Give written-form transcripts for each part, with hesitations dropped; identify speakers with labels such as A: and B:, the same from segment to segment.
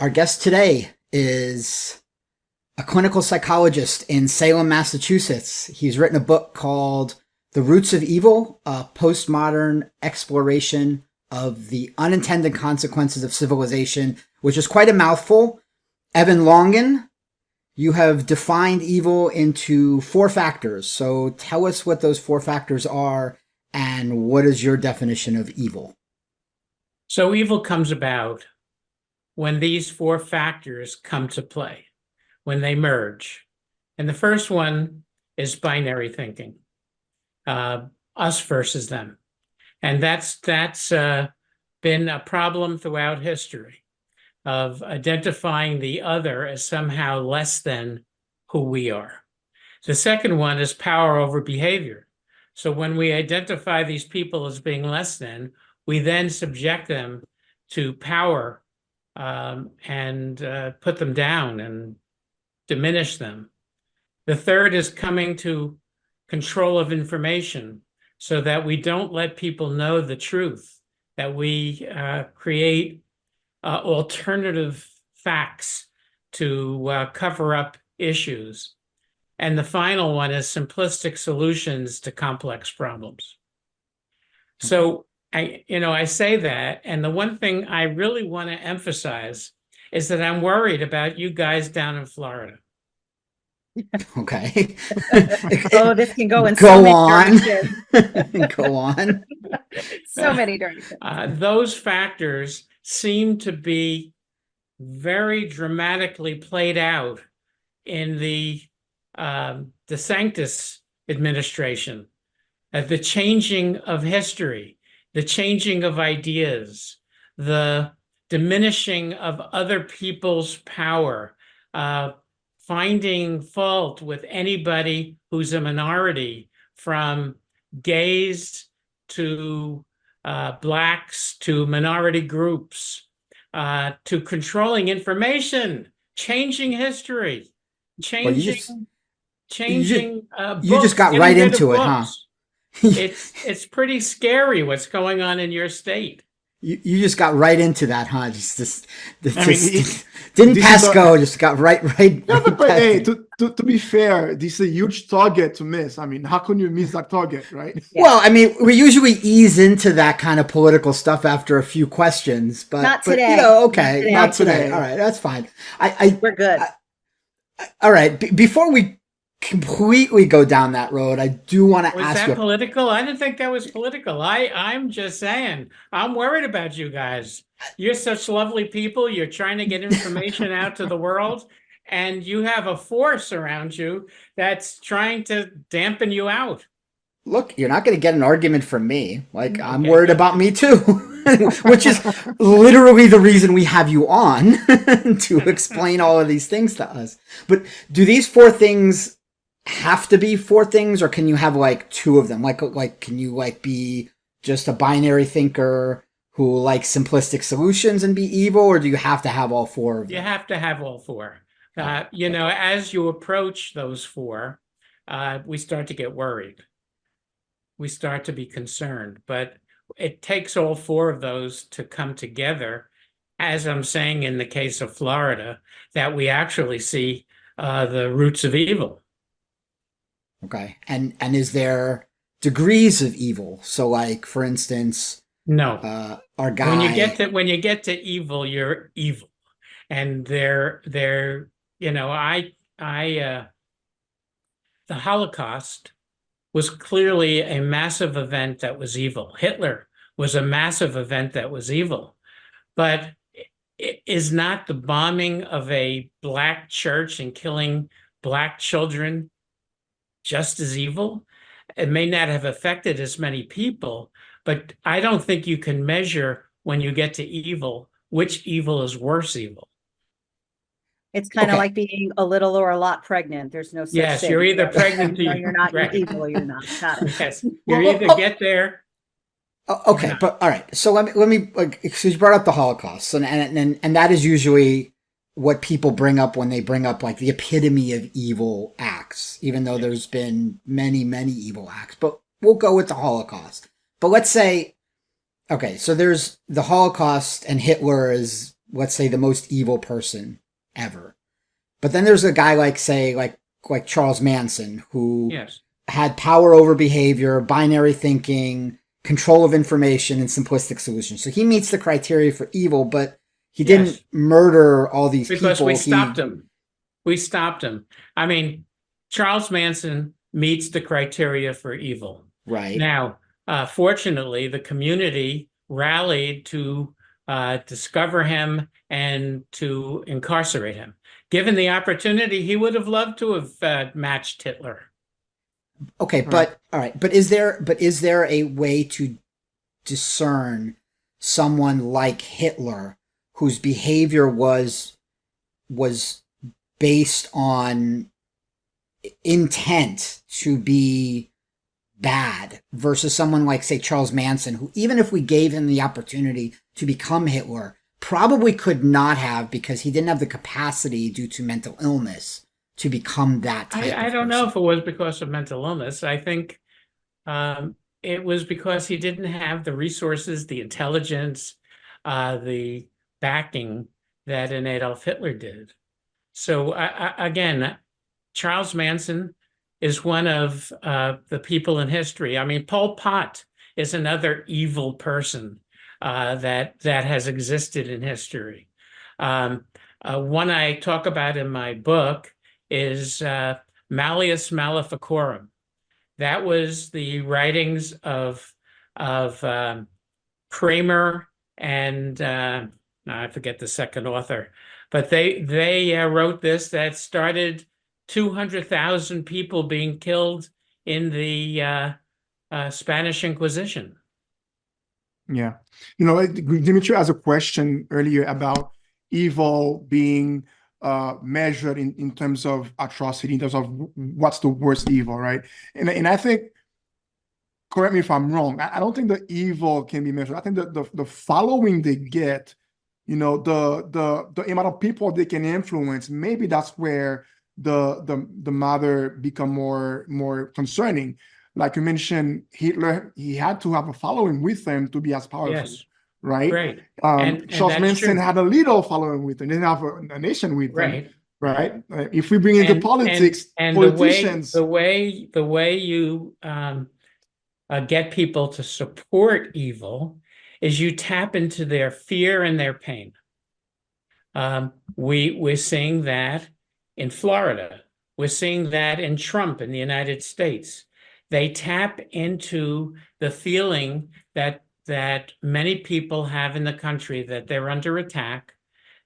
A: Our guest today is a clinical psychologist in Salem, Massachusetts. He's written a book called The Roots of Evil, a postmodern exploration of the unintended consequences of civilization, which is quite a mouthful. Evan Longen, you have defined evil into four factors. So tell us what those four factors are and what is your definition of evil?
B: So evil comes about when these four factors come to play, when they merge. And the first one is binary thinking, us versus them. And that's been a problem throughout history of identifying the other as somehow less than who we are. The second one is power over behavior. So when we identify these people as being less than, we then subject them to power and put them down and diminish them. The third is coming to control of information so that we don't let people know the truth, that we create alternative facts to cover up issues. And the final one is simplistic solutions to complex problems. So I say that, and the one thing I really want to emphasize is that I'm worried about you guys down in Florida.
A: Okay.
C: Oh, this can go in
A: Go
C: so many
A: on.
C: directions.
A: Go on.
C: So many directions.
B: Those factors seem to be very dramatically played out in the DeSantis administration, the changing of history, the changing of ideas, the diminishing of other people's power, finding fault with anybody who's a minority, from gays to blacks to minority groups, to controlling information, changing history,
A: Well,
B: changing
A: you just
B: books,
A: got
B: getting
A: right
B: rid of
A: into it, huh?
B: books. It's pretty scary what's going on in your state.
A: You just got right into that, huh? Didn't
D: this
A: pass
D: is a-
A: go, just got right.
D: Yeah, but
A: past
D: hey,
A: it.
D: to be fair, this is a huge target to miss. I mean, how can you miss that target, right?
C: Yeah.
A: Well, I mean, we usually ease into that kind of political stuff after a few questions, but
C: Not
A: but,
C: today.
A: okay,
C: Not
A: not
D: today.
A: today. All right, that's fine. I
C: We're good.
A: all right. Before we completely go down that road, I do want to
B: Was
A: ask
B: that
A: you.
B: political? I didn't think that was political. I'm just saying, I'm worried about you guys. You're such lovely people. You're trying to get information out to the world, and you have a force around you that's trying to dampen you out.
A: Look, you're not going to get an argument from me. Like, I'm
B: Okay,
A: worried
B: good.
A: about me too, which is literally the reason we have you on to explain all of these things to us. But do these four things have to be four things, or can you have like two of them? Like, can you like be just a binary thinker who likes simplistic solutions and be evil, or do you have to have all four of
B: You
A: them?
B: have to have all four. As you approach those four, we start to get worried. We start to be concerned, but it takes all four of those to come together. As I'm saying, in the case of Florida, that we actually see the roots of evil.
A: Okay, and is there degrees of evil? So, like, for instance,
B: No,
A: our guy.
B: when you get to evil, you're evil, and they're the Holocaust was clearly a massive event that was evil. Hitler was a massive event that was evil, but it is not the bombing of a black church and killing black children just as evil? It may not have affected as many people, but I don't think you can measure when you get to evil, which evil is worse evil.
C: It's kind of
A: Okay.
C: like being a little or a lot pregnant. There's no such
B: Yes,
C: thing.
B: you're either pregnant or
C: You're not.
B: right.
C: You're evil or you're not. Got it.
B: Yes, you
A: Well,
B: either get there.
A: Okay,
B: not.
A: but all right. So let me like, so you brought up the Holocaust, and that is usually what people bring up when they bring up like the epitome of evil acts, even though there's been many evil acts. But we'll go with the Holocaust. But let's say, okay, so there's the Holocaust, and Hitler is let's say, the most evil person ever. But then there's a guy like, say, like Charles Manson, who
B: Yes.
A: had power over behavior, binary thinking, control of information, and simplistic solutions. So he meets the criteria for evil, but he didn't
B: Yes.
A: murder all these
B: Because
A: people.
B: we stopped him. We stopped him. I mean, Charles Manson meets the criteria for evil.
A: Right.
B: Now, fortunately, the community rallied to discover him and to incarcerate him. Given the opportunity, he would have loved to have matched Hitler.
A: Okay, but all right, but is there a way to discern someone like Hitler whose behavior was based on intent to be bad versus someone like, say, Charles Manson, who, even if we gave him the opportunity to become Hitler, probably could not have, because he didn't have the capacity due to mental illness to become that type
B: I
A: of
B: don't know
A: person.
B: if it was because of mental illness. I think it was because he didn't have the resources, the intelligence, the backing that an Adolf Hitler did. So again, Charles Manson is one of the people in history. I mean, Pol Pot is another evil person that has existed in history. One I talk about in my book is Malleus Maleficarum. That was the writings of Kramer and I forget the second author, but they wrote this that started 200,000 people being killed in the Spanish Inquisition.
D: Yeah. You know, Dimitri has a question earlier about evil being measured in terms of atrocity, in terms of what's the worst evil, right? And I think, correct me if I'm wrong, I don't think the evil can be measured. I think that the following they get, you know, the amount of people they can influence, maybe that's where the matter become more concerning. Like you mentioned, Hitler, he had to have a following with him to be as powerful,
B: Yes,
D: right?
B: great. And
D: Charles
B: that's
D: Manson
B: true.
D: had a little following with him, didn't have a nation with him,
B: Right.
D: right? If we bring into politics,
B: And
D: politicians,
B: the way you get people to support evil is you tap into their fear and their pain. We're seeing that in Florida. We're seeing that in Trump in the United States. They tap into the feeling that many people have in the country, that they're under attack,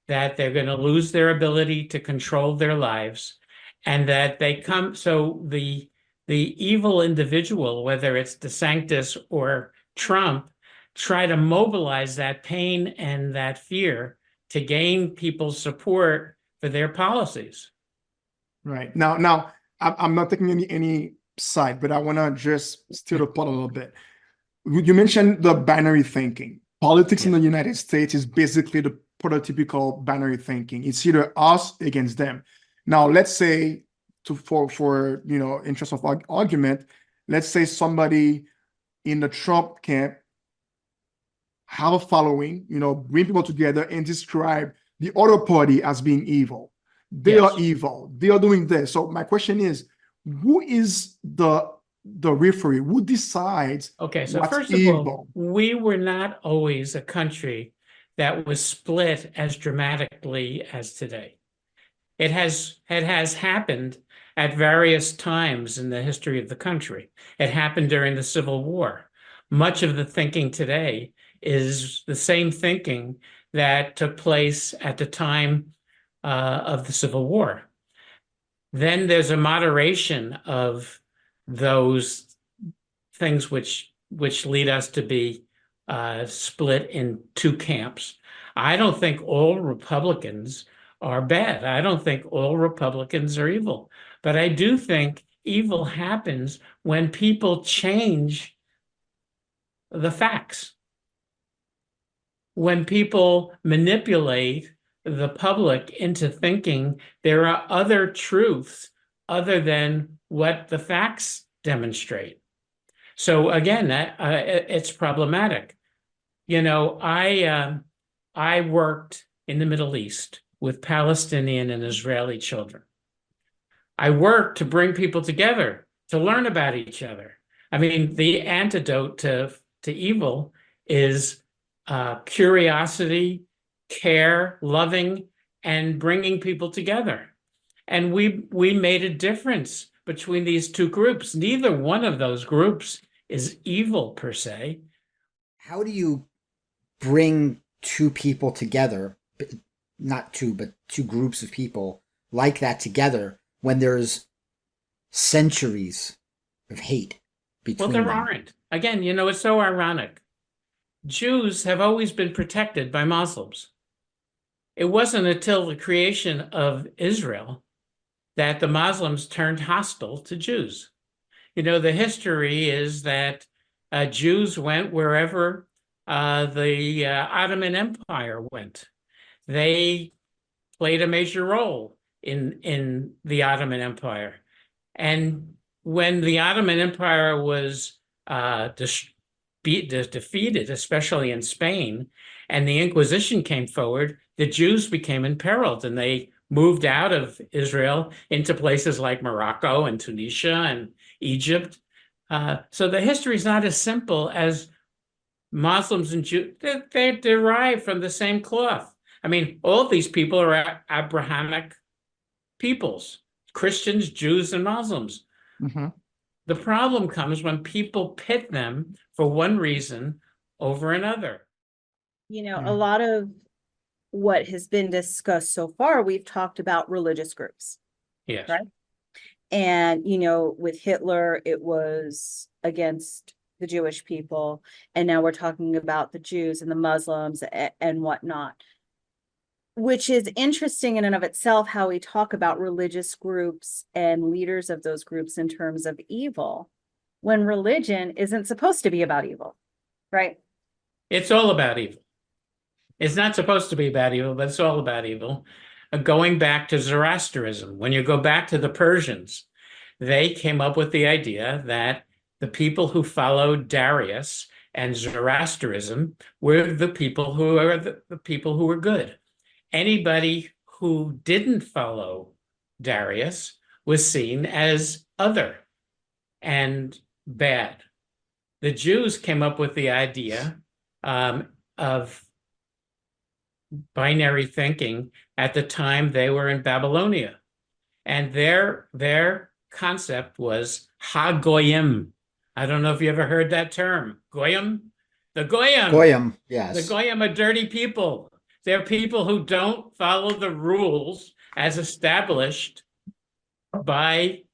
B: that they're going to lose their ability to control their lives, and that they come. So the evil individual, whether it's DeSantis or Trump, try to mobilize that pain and that fear to gain people's support for their policies.
D: right? Now I'm not taking any side, but I want to just stir the pot a little bit. You mentioned the binary thinking. Politics in the United States is basically the prototypical binary thinking. It's either us against them. Now, let's say, for you know, interest of argument, let's say somebody in the Trump camp have a following, you know, bring people together and describe the other party as being evil. They are evil. They are doing this. So my question is, who is the referee? Who decides
B: Okay, so
D: what's
B: first of
D: evil?
B: all, we were not always a country that was split as dramatically as today. It has happened at various times in the history of the country. It happened during the Civil War. Much of the thinking today is the same thinking that took place at the time of the Civil War. Then there's a moderation of those things which lead us to be split in two camps. I don't think all Republicans are bad. I don't think all Republicans are evil. But I do think evil happens when people change the facts. When people manipulate the public into thinking there are other truths other than what the facts demonstrate. So again, it's problematic. You know, I worked in the Middle East with Palestinian and Israeli children. I work to bring people together, to learn about each other. I mean, the antidote to evil is curiosity, care, loving, and bringing people together. And we made a difference between these two groups. Neither one of those groups is evil per se.
A: How do you bring two people together, not two, but two groups of people like that together when there's centuries of hate between
B: Well, there
A: them?
B: aren't. Again, you know, it's so ironic. Jews have always been protected by Muslims. It wasn't until the creation of Israel that the Muslims turned hostile to Jews. You know, the history is that Jews went wherever the Ottoman Empire went. They played a major role in the Ottoman Empire. And when the Ottoman Empire was defeated, especially in Spain, and the Inquisition came forward, the Jews became imperiled, and they moved out of Israel into places like Morocco and Tunisia and Egypt. So the history is not as simple as Muslims and Jews. They derive from the same cloth. I mean, all of these people are Abrahamic peoples, Christians, Jews, and Muslims.
D: Mm-hmm.
B: The problem comes when people pit them for one reason over another.
C: You know,
D: Yeah.
C: a lot of what has been discussed so far, we've talked about religious groups.
B: Yes.
C: Right. And, you know, with Hitler, it was against the Jewish people. And now we're talking about the Jews and the Muslims and whatnot, which is interesting in and of itself, how we talk about religious groups and leaders of those groups in terms of evil, when religion isn't supposed to be about evil, right?
B: It's all about evil. It's not supposed to be about evil, but it's all about evil. Going back to Zoroastrianism, when you go back to the Persians, they came up with the idea that the people who followed Darius and Zoroastrianism were the people who are the people who were good. Anybody who didn't follow Darius was seen as other and bad. The Jews came up with the idea of binary thinking at the time they were in Babylonia. And their concept was ha-goyim. I don't know if you ever heard that term. Goyim? The Goyim.
A: Goyim, yes.
B: The Goyim are dirty people. They're people who don't follow the rules as established by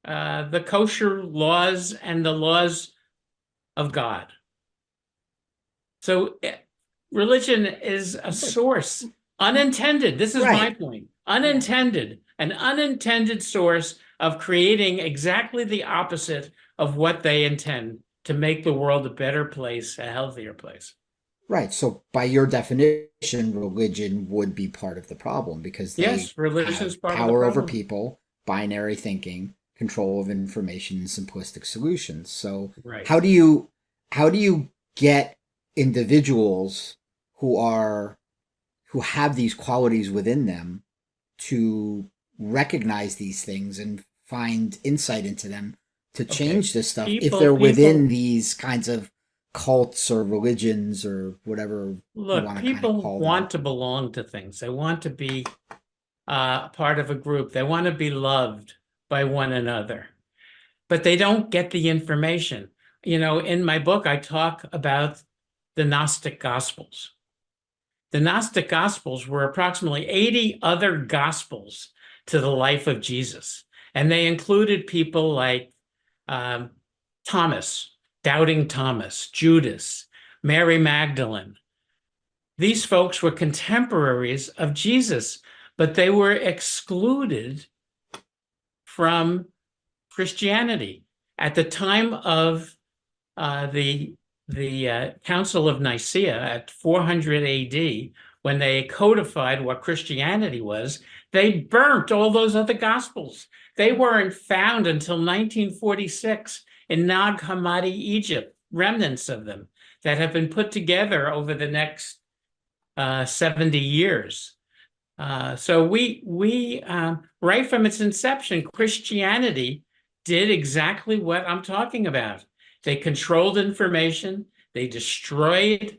B: the kosher laws and the laws of God. So religion is a source, unintended. This is my point. Unintended, an unintended source of creating exactly the opposite of what they intend, to make the world a better place, a healthier place.
A: Right. So by your definition, religion would be part of the problem, because they
B: religion is part of the
A: power over
B: problem.
A: people, binary thinking, control of information, and simplistic solutions. So
B: Right.
A: how do you get individuals who have these qualities within them to recognize these things and find insight into them to change this stuff if they're within these kinds of cults or religions or whatever?
B: Look, people want to belong to things. They want to be part of a group. They want to be loved by one another, but they don't get the information. You know, in my book, I talk about the Gnostic Gospels. The Gnostic Gospels were approximately 80 other Gospels to the life of Jesus. And they included people like Thomas, Doubting Thomas, Judas, Mary Magdalene. These folks were contemporaries of Jesus, but they were excluded from Christianity. At the time of the Council of Nicaea at 400 AD, when they codified what Christianity was, they burnt all those other Gospels. They weren't found until 1946 in Nag Hammadi, Egypt, remnants of them that have been put together over the next 70 years. So right from its inception, Christianity did exactly what I'm talking about. They controlled information, they destroyed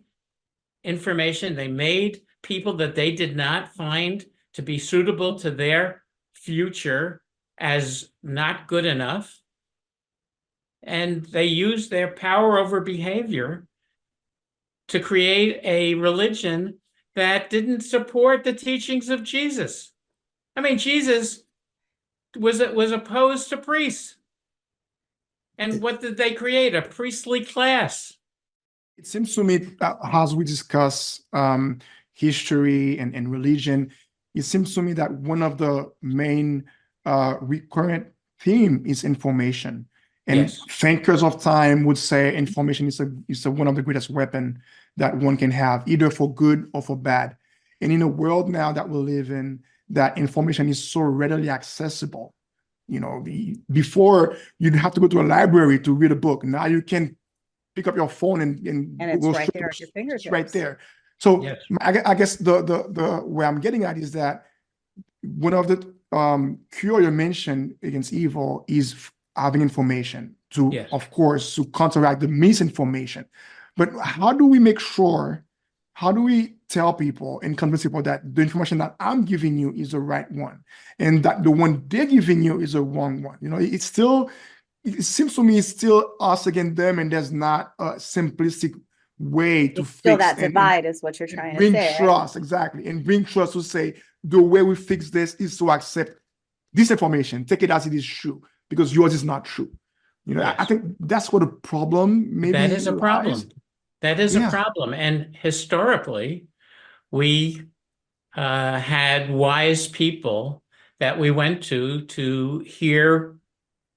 B: information, they made people that they did not find to be suitable to their future as not good enough. And they used their power over behavior to create a religion that didn't support the teachings of Jesus. I mean, Jesus was opposed to priests. And what did they create? A priestly class.
D: It seems to me that as we discuss history and religion, it seems to me that one of the main recurrent theme is information. And
B: Yes.
D: thinkers of time would say information is one of the greatest weapon that one can have, either for good or for bad. And in a world now that we live in, that information is so readily accessible. Before you'd have to go to a library to read a book. Now you can pick up your phone and
C: it's
D: go
C: right
D: straight,
C: there at your fingertips.
D: right there. So
B: Yes.
D: I guess the where I'm getting at is that one of the cure you mentioned against evil is having information to,
B: Yes.
D: of course, to counteract the misinformation. But how do we tell people and convince people that the information that I'm giving you is the right one, and that the one they're giving you is the wrong one? It seems to me it's still us against them, and there's not a simplistic way to
C: It's still
D: fix
C: that divide is what you're
D: and
C: trying to
D: bring
C: say, right?
D: trust, exactly, and bring trust to say the way we fix this is to accept this information, take it as it is true, because yours is not true.
B: Yes.
D: I think that's what the problem maybe
B: That is a problem.
D: lies.
B: That is
D: Yeah.
B: a problem. And historically, we had wise people that we went to hear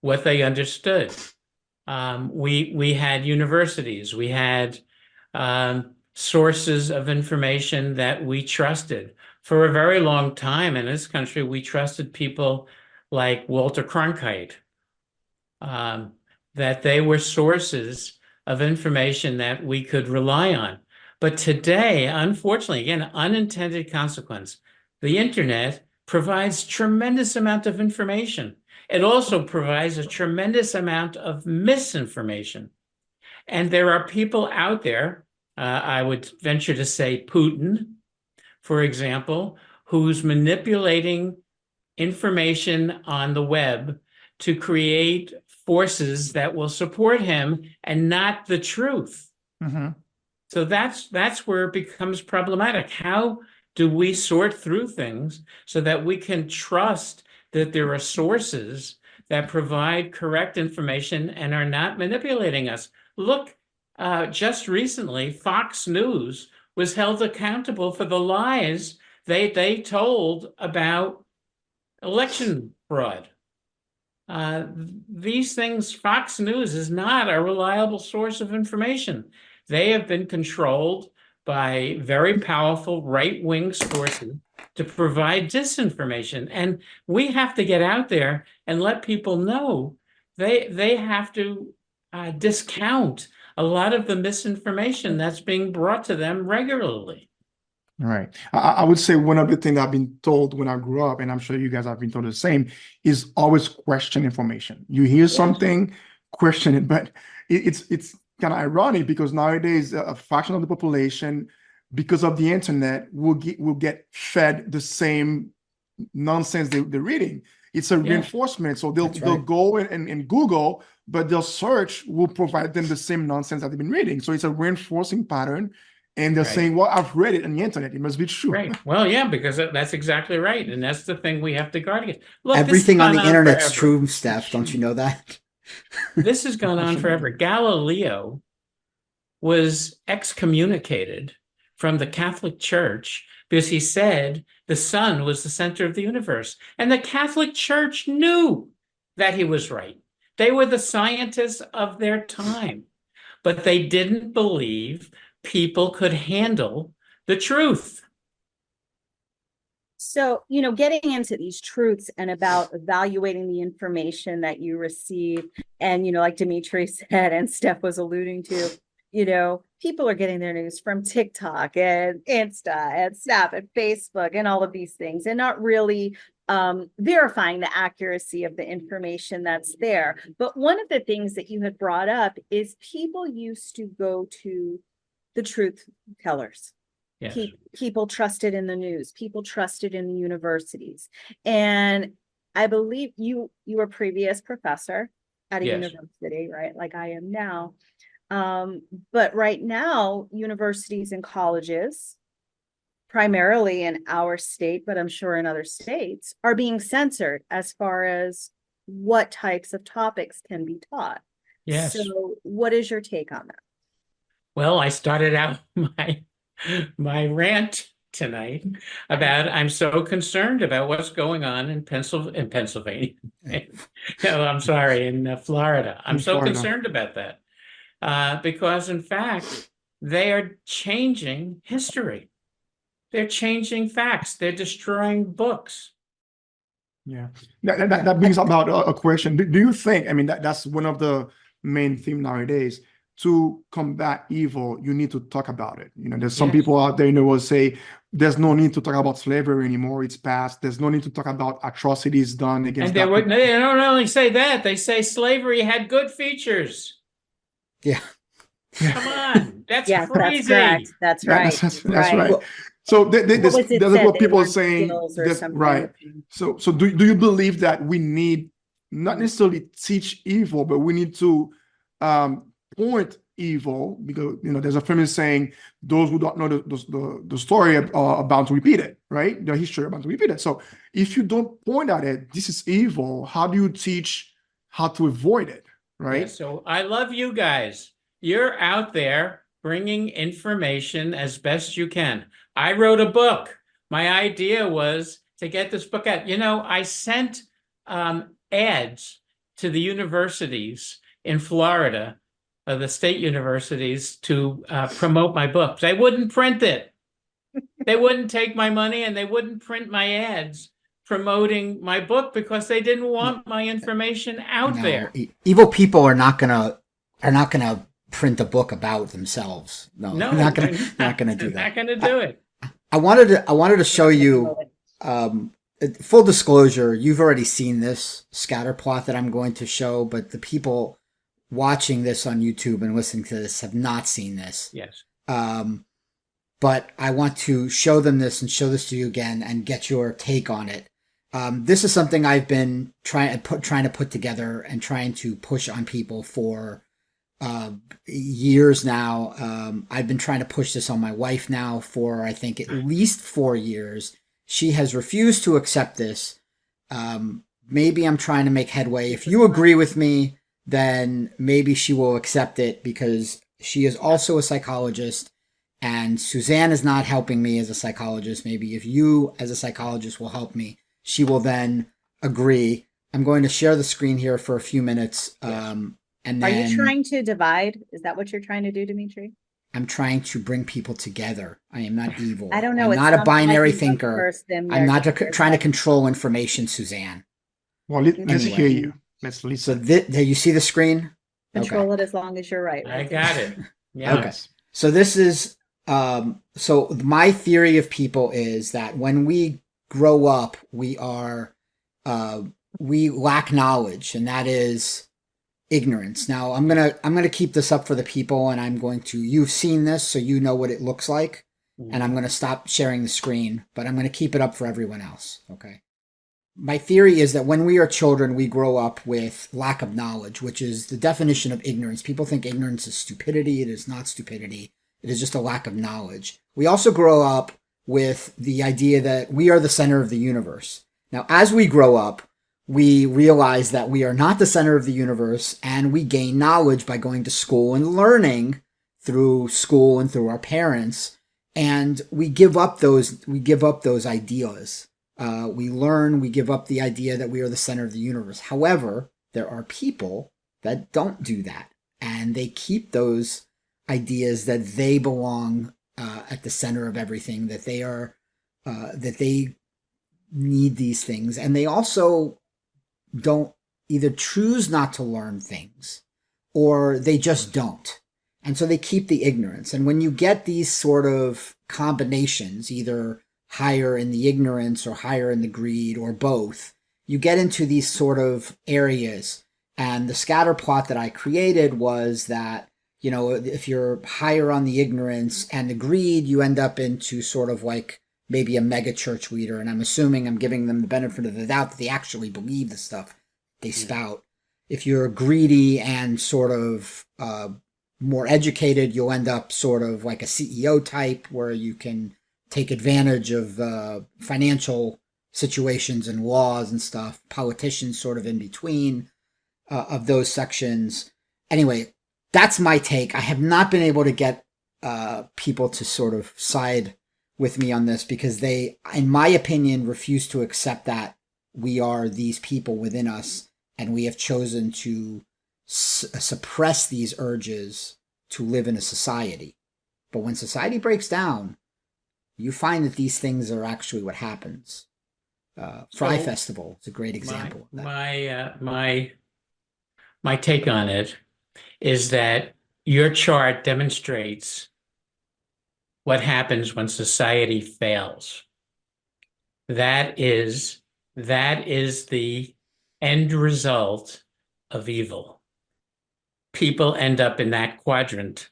B: what they understood. We had universities, we had sources of information that we trusted. For a very long time in this country, we trusted people like Walter Cronkite, that they were sources of information that we could rely on. But today, unfortunately, again, unintended consequence, the internet provides tremendous amount of information. It also provides a tremendous amount of misinformation. And there are people out there, I would venture to say Putin, for example, who's manipulating information on the web to create forces that will support him and not the truth.
D: Mm-hmm.
B: So that's where it becomes problematic. How do we sort through things so that we can trust that there are sources that provide correct information and are not manipulating us? Look, just recently, Fox News was held accountable for the lies they told about election fraud. These things, Fox News is not a reliable source of information. They have been controlled by very powerful right-wing sources to provide disinformation. And we have to get out there and let people know they have to discount a lot of the misinformation that's being brought to them regularly.
D: Right. I would say one of the things I've been told when I grew up, and I'm sure you guys have been told the same, is always question information. You hear something, question it. But it's kind of ironic because nowadays a fraction of the population, because of the internet, will get fed the same nonsense they're reading. It's a reinforcement. So they'll go and Google, but their search will provide them the same nonsense that they've been reading. So it's a reinforcing pattern. And they're saying, well, I've read it on the internet. It must be true.
B: Right. Well, yeah, because that's exactly right. And that's the thing we have to guard against. Look,
A: everything on the internet's
B: forever.
A: true, Steph. Don't you know that?
B: This has gone on forever. Galileo was excommunicated from the Catholic Church because he said the sun was the center of the universe. And the Catholic Church knew that he was right. They were the scientists of their time, but they didn't believe people could handle the truth.
C: So, getting into these truths and about evaluating the information that you receive, and, like Dimitri said, and Steph was alluding to, people are getting their news from TikTok and Insta and Snap and Facebook and all of these things, and not really verifying the accuracy of the information that's there. But one of the things that you had brought up is people used to go to the truth tellers.
B: Yes.
C: People trusted in the news, people trusted in the universities. And I believe you were a previous professor at a
B: Yes.
C: university, right? Like I am now. But right now, universities and colleges, primarily in our state, but I'm sure in other states, are being censored as far as what types of topics can be taught.
B: Yes.
C: So what is your take on that?
B: Well, I started out my rant tonight about I'm so concerned about what's going on in Pennsylvania. No, I'm sorry, in Florida. I'm
D: In
B: so
D: Florida.
B: concerned about that because, in fact, they are changing history. They're changing facts. They're destroying books.
D: Yeah, that brings about a question. Do you think, I mean, that's one of the main theme nowadays, to combat evil, you need to talk about it. There's some
B: Yes.
D: people out there, will say, there's no need to talk about slavery anymore. It's past. There's no need to talk about atrocities done against
B: And they
D: black people.
B: don't only say that, they say slavery had good features.
A: Yeah.
B: Come on, that's
C: Yes,
B: crazy.
C: that's correct. That's
D: Yeah,
C: right.
D: that's right.
A: Well,
D: So
C: What was it
D: there's
C: said?
D: what
C: They
D: people are
C: weren't
D: saying.
C: skills or something.
D: Right. So do you believe that we need not necessarily teach evil, but we need to point evil, because there's a famous saying, those who don't know the story are bound to repeat it, right? The history are bound to repeat it. So if you don't point at it, this is evil, how do you teach how to avoid it, right?
B: Yeah, so I love you guys. You're out there bringing information as best you can. I wrote a book. My idea was to get this book out. I sent ads to the universities in Florida, the state universities, to promote my book. They wouldn't print it. They wouldn't take my money, and they wouldn't print my ads promoting my book because they didn't want my information out there.
A: Evil people are not gonna print a book about themselves. No,
B: No,
A: they're not
B: they're
A: gonna do
B: They're
A: that.
B: not going to do it.
A: I wanted to show you. Full disclosure, you've already seen this scatter plot that I'm going to show, but the people watching this on YouTube and listening to this have not seen this.
B: Yes.
A: But I want to show them this and show this to you again and get your take on it. This is something I've been trying to put together and trying to push on people for years now. I've been trying to push this on my wife now for, I think, at least 4 years. She has refused to accept this. Maybe I'm trying to make headway. If you agree with me, then maybe she will accept it, because she is also a psychologist, and Suzanne is not helping me as a psychologist. Maybe if you as a psychologist will help me, she will then agree. I'm going to share the screen here for a few minutes. And then
C: Are you trying to divide? Is that what you're trying to do, Dimitri?
A: I'm trying to bring people together. I am not evil.
C: I don't know.
A: I'm
C: It
A: not a
C: sounds
A: binary
C: like you look
A: thinker.
C: first, then
A: I'm not
C: they're
A: trying to
C: different.
A: control information, Suzanne.
D: Well, let's
A: Anyway.
D: hear you. Let's
A: So
D: listen.
A: do you see the screen?
C: Control it as long as you're right.
B: I got it. Yeah.
A: Okay. So this is, so my theory of people is that when we grow up, we lack knowledge, and that is ignorance. Now I'm going to keep this up for the people, and you've seen this, so you know what it looks like. And I'm going to stop sharing the screen, but I'm going to keep it up for everyone else. Okay. My theory is that when we are children, we grow up with lack of knowledge, which is the definition of ignorance. People think ignorance is stupidity. It is not stupidity. It is just a lack of knowledge. We also grow up with the idea that we are the center of the universe. Now, as we grow up, we realize that we are not the center of the universe, and we gain knowledge by going to school and learning through school and through our parents. And we give up those ideas. We give up the idea that we are the center of the universe. However, there are people that don't do that, and they keep those ideas that they belong at the center of everything, that they need these things, and they also don't either choose not to learn things, or they just don't. And so they keep the ignorance. And when you get these sort of combinations, either higher in the ignorance or higher in the greed or both, you get into these sort of areas. And the scatter plot that I created was that, you know, if you're higher on the ignorance and the greed, you end up into sort of like maybe a mega church leader. And I'm assuming I'm giving them the benefit of the doubt that they actually believe the stuff they spout. If you're greedy and sort of more educated, you'll end up sort of like a CEO type where you can take advantage of financial situations and laws and stuff. Politicians sort of in between of those sections. Anyway, that's my take. I have not been able to get people to sort of side with me on this because they, in my opinion, refuse to accept that we are these people within us and we have chosen to suppress these urges to live in a society. But when society breaks down, you find that these things are actually what happens. Fry Festival is a great example of that.
B: My take on it is that your chart demonstrates what happens when society fails. That is the end result of evil. People end up in that quadrant,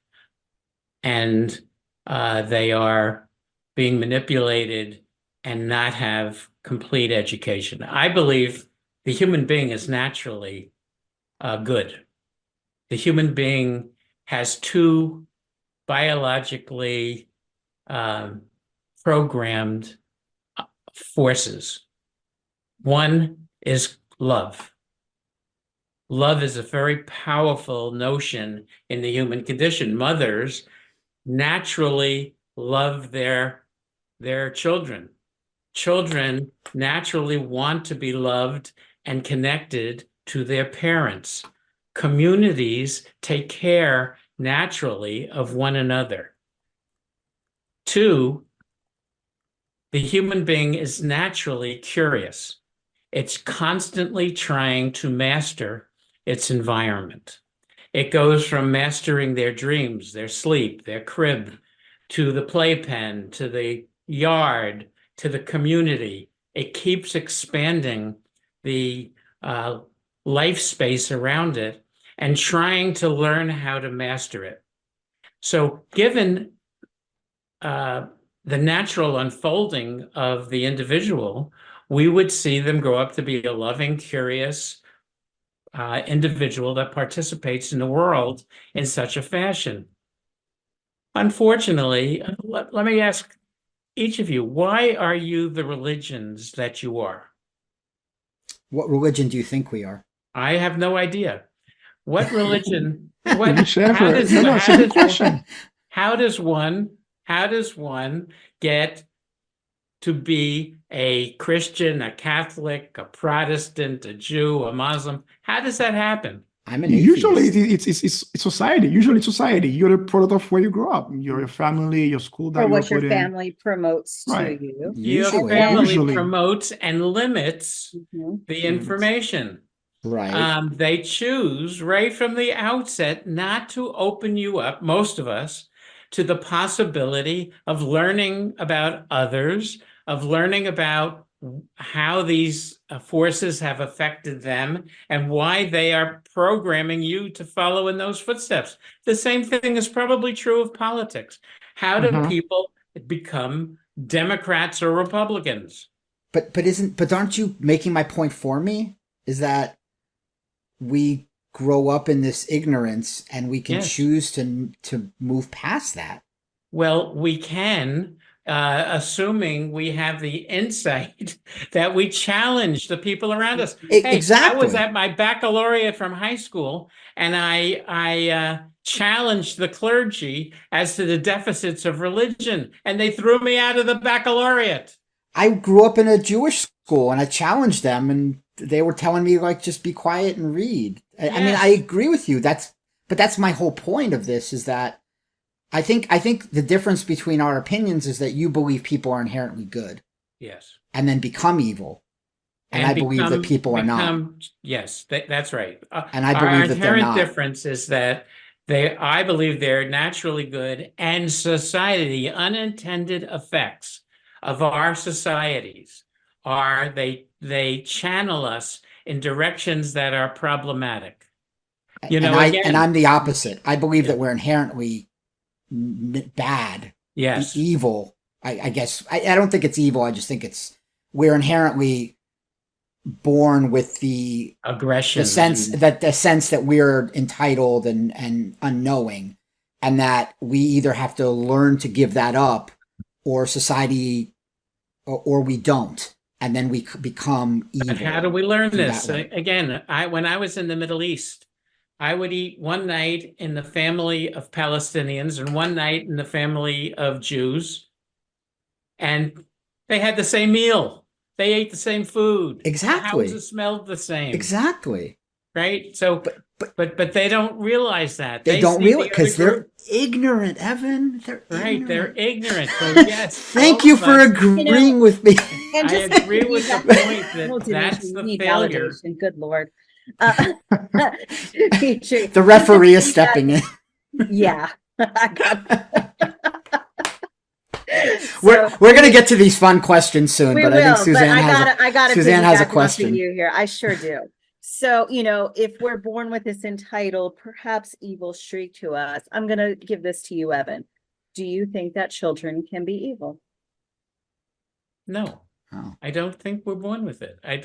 B: and they are being manipulated and not have complete education. I believe the human being is naturally good. The human being has two biologically programmed forces. One is love. Love is a very powerful notion in the human condition. Mothers naturally love their children. Children naturally want to be loved and connected to their parents. Communities take care naturally of one another. Two, the human being is naturally curious. It's constantly trying to master its environment. It goes from mastering their dreams, their sleep, their crib, to the playpen, to the yard, to the community. It keeps expanding the life space around it and trying to learn how to master it. So given the natural unfolding of the individual, we would see them grow up to be a loving, curious individual that participates in the world in such a fashion. Unfortunately, let me ask each of you, why are you the religions that you are?
A: What religion do you think we are?
B: I have no idea. What religion? How does one get to be a Christian, a Catholic, a Protestant, a Jew, a Muslim? How does that happen?
A: I'm an atheist.
D: Usually it's society. Usually it's society. You're the product of where you grew up. Your family, your school that
C: Or
D: you
C: what your
D: put in.
C: family promotes
D: Right.
C: to you.
B: Your
A: Usually.
B: family
D: Usually.
B: promotes and limits the information.
A: Right.
B: They choose right from the outset not to open you up, most of us, to the possibility of learning about others, of learning about how these forces have affected them and why they are programming you to follow in those footsteps. The same thing is probably true of politics. How do people become Democrats or Republicans?
A: But aren't you making my point for me? Is that we grow up in this ignorance and we can choose to move past that.
B: Well, we can, assuming we have the insight that we challenge the people around us.
A: Exactly.
B: I was at my baccalaureate from high school, and I challenged the clergy as to the deficits of religion, and they threw me out of the baccalaureate.
A: I grew up in a Jewish school, and I challenged them, and they were telling me, like, just be quiet and read. I mean, I agree with you. But that's my whole point of this, is that I think the difference between our opinions is that you believe people are inherently good.
B: Yes.
A: And then become evil. And I believe that people are not.
B: Yes, that's right.
A: And I believe that they're not.
B: Our inherent difference is that I believe they're naturally good, and society, unintended effects of our societies are they channel us in directions that are problematic. You know,
A: and I'm the opposite. I believe
B: Yeah.
A: that we're inherently bad,
B: yes,
A: evil. I guess I don't think it's evil. I just think we're inherently born with the
B: aggression,
A: sense
B: and
A: that we're entitled and unknowing, and that we either have to learn to give that up, or society, or we don't, and then we become evil.
B: But how do we learn
A: through
B: this?
A: that way.
B: Again, when I was in the Middle East, I would eat one night in the family of Palestinians and one night in the family of Jews, and they had the same meal. They ate the same food.
A: Exactly.
B: The houses smelled the same.
A: Exactly.
B: Right? So, but they don't realize that.
A: They don't
B: see
A: realize,
B: the
A: because
B: other
A: they're
B: group.
A: ignorant, Evan. They're
B: Right,
A: ignorant.
B: they're ignorant. So yes,
A: Thank
B: all
A: you
B: of
A: for
B: us-
A: agreeing with me.
C: And
B: I
C: just
B: agree with the
C: validation.
B: point that
C: Well, Dimitri,
B: that's
C: you
B: the
C: need
B: failure.
C: validation. Good Lord. Dimitri,
A: The referee is
C: you
A: stepping in.
C: yeah. I got
A: We're gonna get to these fun questions soon,
C: we
A: but
C: will,
A: I think Suzanne
C: I gotta
A: Suzanne has a
C: piggyback off of
A: question.
C: you here. I sure do. So, if we're born with this entitled, perhaps evil streak to us, I'm gonna give this to you, Evan. Do you think that children can be evil?
B: No,
A: Oh.
B: I don't think we're born with it. I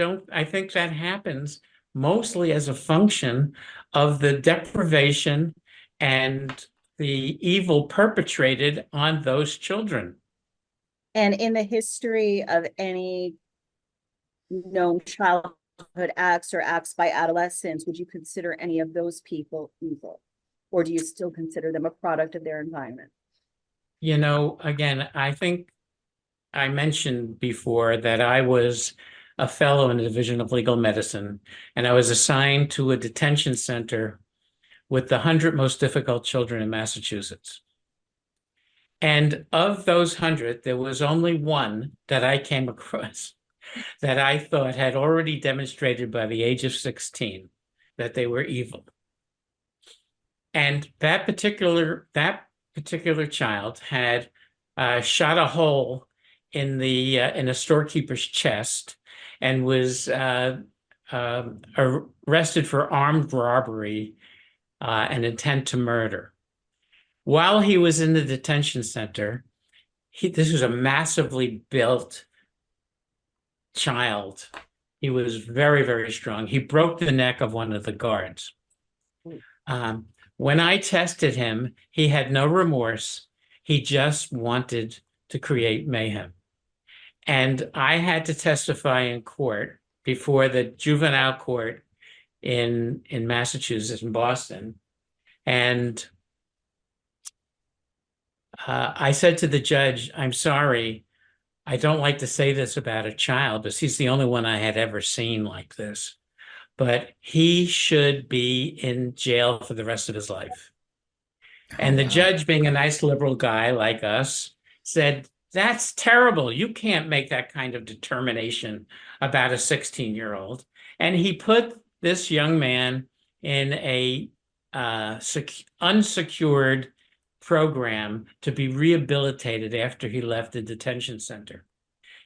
B: think that happens mostly as a function of the deprivation and the evil perpetrated on those children.
C: And in the history of any known childhood acts or acts by adolescents, would you consider any of those people evil? Or do you still consider them a product of their environment?
B: Again, I think I mentioned before that I was a fellow in the Division of Legal Medicine, and I was assigned to a detention center with the 100 most difficult children in Massachusetts. And of those 100, there was only one that I came across that I thought had already demonstrated by the age of 16 that they were evil. And that particular child had shot a hole in a storekeeper's chest and was arrested for armed robbery and intent to murder. While he was in the detention center, this was a massively built child. He was very, very strong. He broke the neck of one of the guards. When I tested him, he had no remorse. He just wanted to create mayhem. And I had to testify in court before the juvenile court in Massachusetts, in Boston. And I said to the judge, I'm sorry, I don't like to say this about a child, but he's the only one I had ever seen like this. But he should be in jail for the rest of his life. And the judge, being a nice liberal guy like us, said, that's terrible. You can't make that kind of determination about a 16-year-old. And he put this young man in a unsecured program to be rehabilitated after he left the detention center.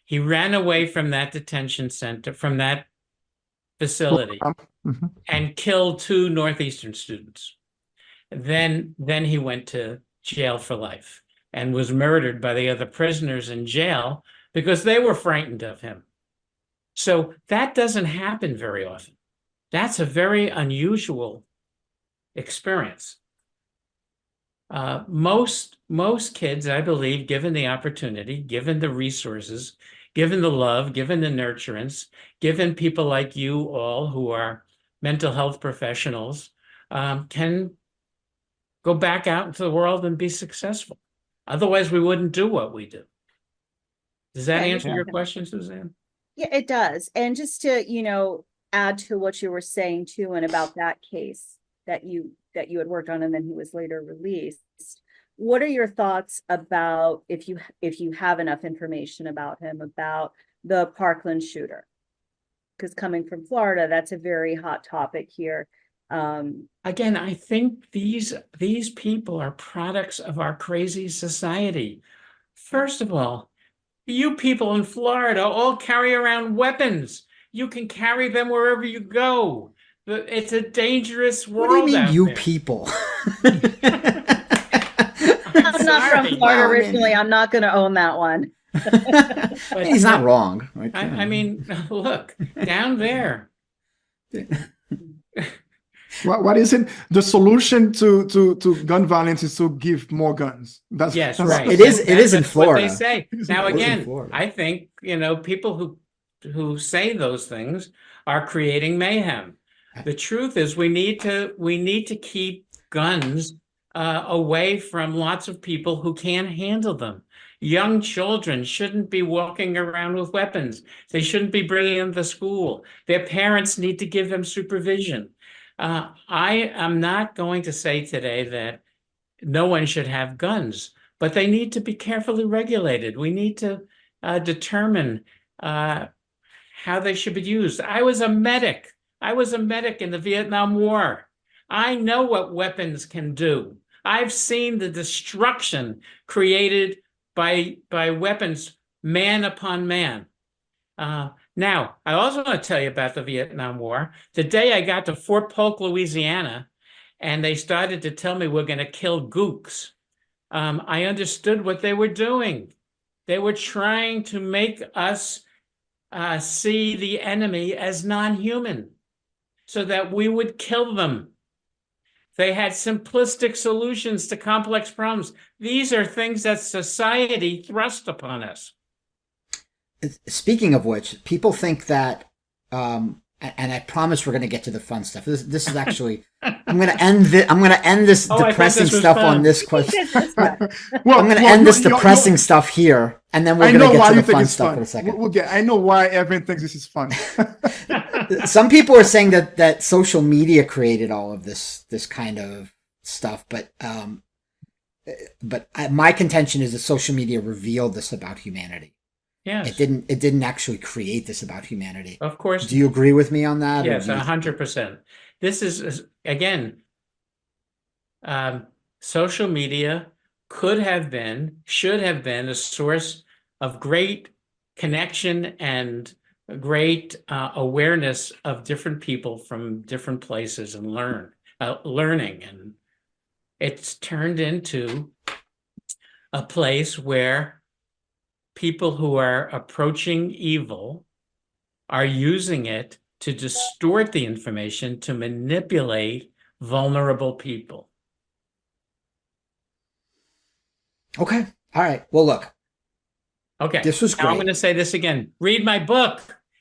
B: He ran away from that detention center, from that facility, and killed 2 Northeastern students. Then he went to jail for life and was murdered by the other prisoners in jail because they were frightened of him. So that doesn't happen very often. That's a very unusual experience. Most kids, I believe, given the opportunity, given the resources, given the love, given the nurturance, given people like you all who are mental health professionals, can go back out into the world and be successful. Otherwise, we wouldn't do what we do. Does that answer your question, Suzanne?
C: Yeah, it does. And just to, add to what you were saying too, and about that case that you had worked on and then he was later released. What are your thoughts about, if you have enough information about him, about the Parkland shooter? Because coming from Florida, that's a very hot topic here.
B: Again, I think these people are products of our crazy society. First of all, you people in Florida all carry around weapons. You can carry them wherever you go. It's a dangerous
A: What do you
B: world
A: mean,
B: out
A: you
B: there.
A: people?
C: I'm not from
B: sorry.
C: Florida
A: Well, I mean-
C: originally. I'm not going to own that one.
A: He's not wrong. Like,
B: I mean, look, down there.
D: What is it? The solution to gun violence is to give more guns.
B: Yes,
D: that's
B: right.
A: It is in
B: That's what
A: Florida.
B: they say.
D: It is
B: Now,
D: in
B: again,
A: Florida.
B: I think, people who say those things are creating mayhem. The truth is we need to keep guns away from lots of people who can't handle them. Young children shouldn't be walking around with weapons. They shouldn't be bringing them to school. Their parents need to give them supervision. I am not going to say today that no one should have guns, but they need to be carefully regulated. We need to determine how they should be used. I was a medic in the Vietnam War. I know what weapons can do. I've seen the destruction created by weapons, man upon man. Now, I also want to tell you about the Vietnam War. The day I got to Fort Polk, Louisiana, and they started to tell me we're going to kill gooks, I understood what they were doing. They were trying to make us see the enemy as non-human so that we would kill them. They had simplistic solutions to complex problems. These are things that society thrust upon us.
A: Speaking of which, people think that, and I promise we're going to get to the fun stuff. This is actually, I'm going to end this
B: Oh, I thought
A: depressing
B: this was
A: stuff
B: fun.
A: on this question.
D: Well,
A: I'm going to
D: well,
A: end this
D: you- you-
A: depressing stuff here, and then we're
D: I
A: going
D: know
A: to get
D: why
A: to
D: you
A: the
D: think
A: fun
D: it's
A: stuff
D: fun.
A: in a second.
D: We'll get. I know why everyone thinks this is fun.
A: Some people are saying that social media created all of this kind of stuff, but my contention is that social media revealed this about humanity.
B: Yes,
A: It didn't actually create this about humanity.
B: of course.
A: Do you agree with me on that?
B: Yes,
A: or do you-
B: 100%. This is, again, social media should have been a source of great connection and great awareness of different people from different places and learning. And it's turned into a place where people who are approaching evil are using it to distort the information to manipulate vulnerable people.
A: Okay. All right. Well, look,
B: Okay.
A: this was
B: Now I'm
A: great.
B: going to say this again. Read my book.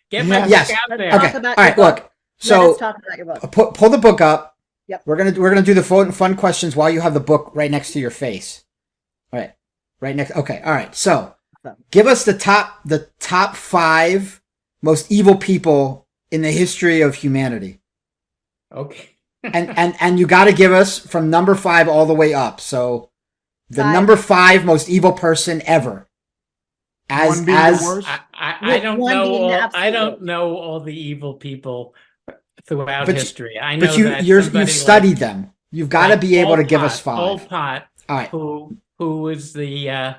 B: Get my
D: Yes.
B: book out
C: Let's
B: there.
C: talk
A: Okay.
C: about
A: All
C: your
A: right.
C: book.
A: Look.
C: Let
A: So
C: us talk about your book.
A: pull the book up.
C: Yep.
A: We're gonna do the fun questions while you have the book right next to your face. All right. Right next. Okay. All right. So, give us the top 5 most evil people in the history of humanity,
B: Okay.
A: and you got to give us from number 5 all the way up. So, the
C: 5.
A: number 5 most evil person ever.
D: One being the worst.
B: I
C: With
B: don't
C: one
B: know
C: being the
B: all, I
C: absolute
B: don't
C: worst.
B: know all the evil people throughout
A: But you-
B: history. I know
A: But
B: that
A: you've
B: somebody
A: studied them. You've got to
B: like
A: be able
B: Pol
A: to give us
B: Pot- Pol
A: 5.
B: Pot,
A: All right.
B: who was the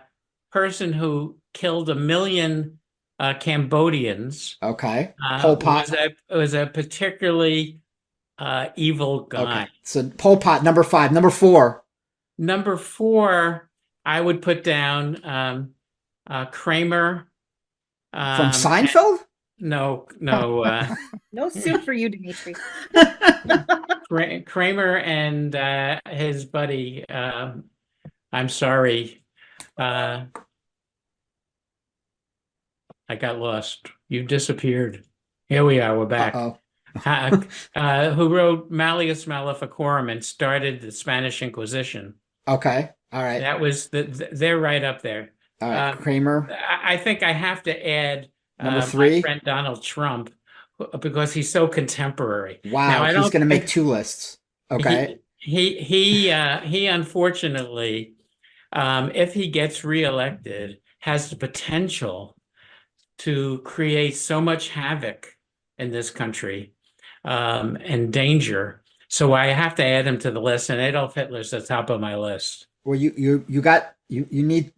B: person who killed 1 million Cambodians.
A: Okay. Pol Pot.
B: Was a particularly evil guy.
A: Okay. So Pol Pot, number 5. Number 4.
B: Number 4, I would put down Kramer.
A: From Seinfeld?
B: No.
C: No soup for you, Dimitri.
B: Kramer and his buddy. I'm sorry. I got lost. You disappeared. Here we are. We're back.
A: Uh-oh.
B: Who wrote Malleus Maleficarum and started the Spanish Inquisition?
A: Okay. All right.
B: That was they're right up there.
A: All right. Kramer.
B: I think I have to add
A: Number
B: my
A: 3.
B: friend Donald Trump because he's so contemporary.
A: Wow.
B: Now, I
A: He's
B: don't
A: going to make
B: think-
A: 2 lists. Okay.
B: He unfortunately, if he gets reelected, has the potential to create so much havoc in this country and danger. So I have to add him to the list, and Adolf Hitler's the top of my list.
A: Well, you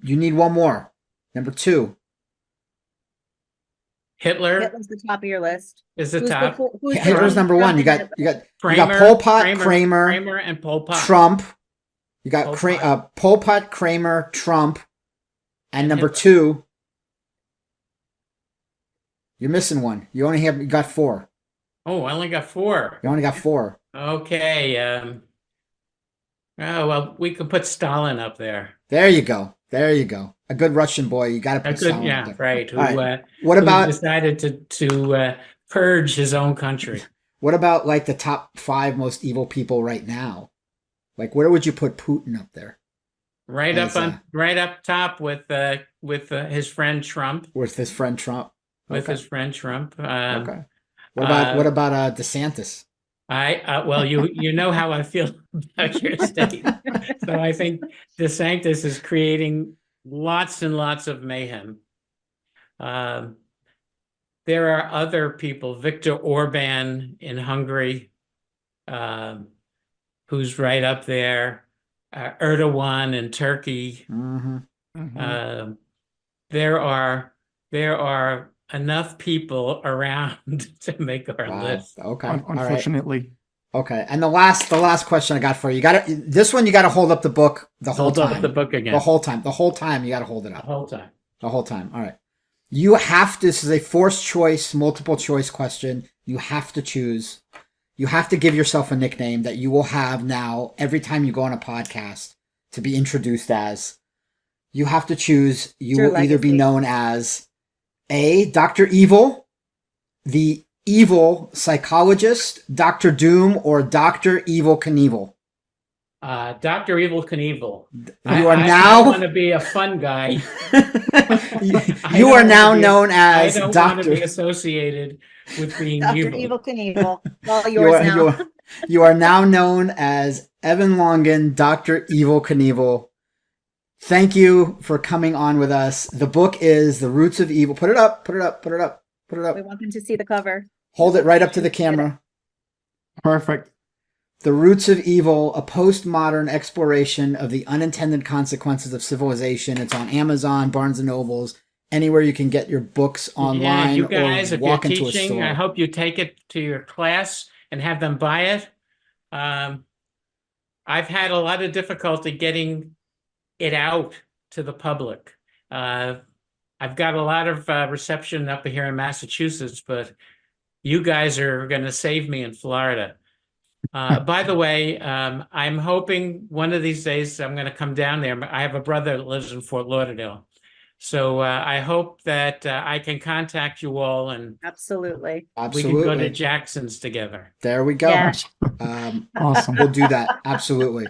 A: need one more. Number 2.
B: Hitler
C: Hitler's the top of your list.
B: is the
C: Who's
B: top.
C: before- who's
A: Hitler's
C: Trump?
A: number 1. You got Pol Pot, Kramer,
B: and Pol Pot.
A: Trump. You got
B: Pol Pot.
A: Pol Pot, Kramer, Trump, and number
B: Hitler.
A: 2. You're missing one. You got 4.
B: Oh, I only got 4.
A: You only got 4.
B: Okay. Oh well, we could put Stalin up there.
A: There you go. There you go. A good Russian boy. You got to
B: A
A: put
B: good,
A: Stalin
B: yeah,
A: up there.
B: right. Who,
A: All right.
B: who
A: What about
B: decided to purge his own country?
A: What about like the top 5 most evil people right now? Like, where would you put Putin up there?
B: Right
A: As,
B: right up top with his friend Trump.
A: With his friend Trump.
B: With
A: Okay.
B: his friend Trump.
A: Okay. What about DeSantis?
B: Well, you know how I feel about your state, so I think DeSantis is creating lots and lots of mayhem. There are other people, Viktor Orban in Hungary, who's right up there. Erdogan in Turkey.
A: Mm-hmm.
D: Mhm.
B: There are enough people around to make our
A: Wow.
B: list.
A: Okay. All right.
D: Unfortunately.
A: Okay. And the last question I got for you. This one you got to hold up the book the whole
B: Hold
A: time.
B: up the book again.
A: The whole time you got to hold it
B: The
A: up.
B: whole time.
A: The whole time. All right. You have to, this is a forced choice, multiple choice question. You have to choose. You have to give yourself a nickname that you will have now every time you go on a podcast to be introduced as. You have to choose. You
C: Your
A: will either be
C: legacy.
A: known as A, Dr. Evil, the evil psychologist, Dr. Doom, or Dr. Evil Knievel.
B: Dr. Evil Knievel.
A: You are
B: I
A: now
B: want to be a fun guy.
A: you are now known
B: I
A: as
B: don't want to be
A: Dr.
B: associated with being
C: Dr.
B: evil.
C: Evil Knievel. All
A: You
C: yours
A: are,
C: now.
A: you, are, you are now known as Evan Longan, Dr. Evil Knievel. Thank you for coming on with us. The book is The Roots of Evil. Put it up, put it up, put it up, put it up.
C: We want them to see the cover.
A: Hold it right up to the camera.
D: Perfect.
A: The Roots of Evil, a postmodern exploration of the unintended consequences of civilization. It's on Amazon, Barnes & Nobles, anywhere you can get your books online
B: Yeah, you guys,
A: or
B: if you're
A: walk into a
B: teaching,
A: store.
B: I hope you take it to your class and have them buy it. I've had a lot of difficulty getting it out to the public. I've got a lot of reception up here in Massachusetts, but you guys are going to save me in Florida. By the way, I'm hoping one of these days I'm going to come down there. I have a brother that lives in Fort Lauderdale. So I hope that I can contact you all and
C: Absolutely.
B: we can go to
A: Absolutely.
B: Jackson's together.
A: There we go.
C: Yeah.
D: Awesome.
A: We'll do that. Absolutely.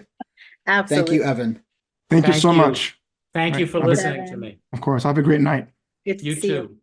C: Absolutely.
A: Thank you, Evan.
D: Thank you
B: Thank
D: so
B: you.
D: much.
B: Thank you for
D: Right.
B: listening to me.
D: Of course. Have a great night.
C: Good to
B: You
C: see you.
B: too.